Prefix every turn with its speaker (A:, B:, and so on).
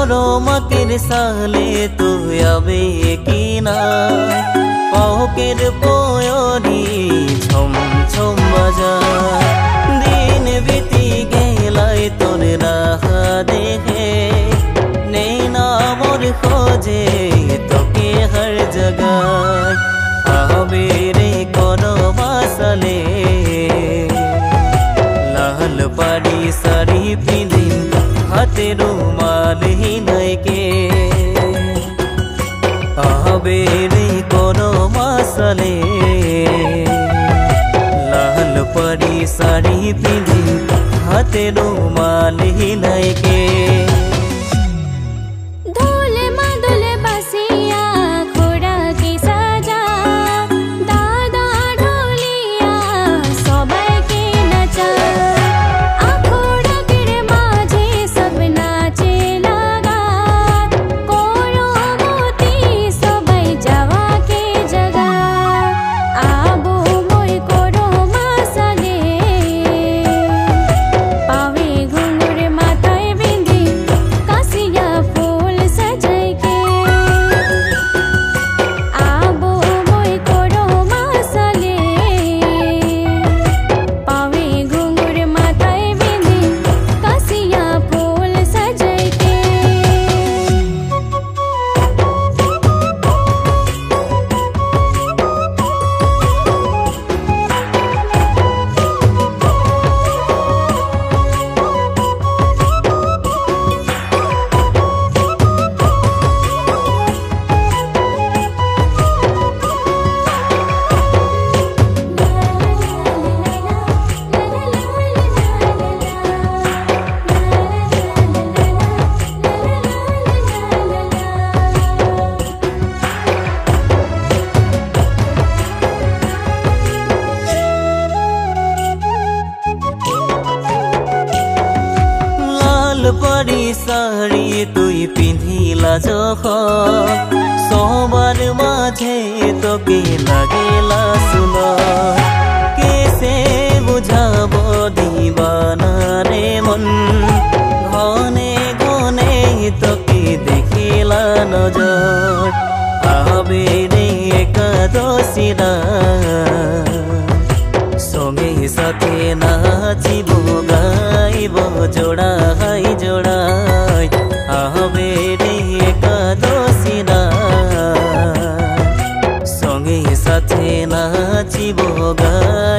A: মাকের সালে তুই আবে কি নাই পাহকের পয়রি ছম ছম বাজায় দিন বিতি গেলাই তোর রাহা দেখে নেই না মোর খোঁজে তোকে হর জগায় আবে রে কোনো মাসালে লাল পাড়ি শাড়ি পিঁধি হাতে রুমাল হিনাইকে আবে রে কোনো মাসালে লাল পাড়ি শাড়ি পিঁধি হাতে রুমাল হিনাইকে পাড়ি শাড়ি তুই পিঁধিলা যখন সবার মাঝে তোকে লাগেলা সুন্দর কেসে বুঝাব দিবানা রে মন ঘনে ঘনে তোকে দেখিলা নজর আবে রে একাদশীরা সঙ্গে সাথে নাচিব গাইব জোড়াই জোড়াই আবে রে একাদশীরা সঙ্গে সাথে নাচিব গাই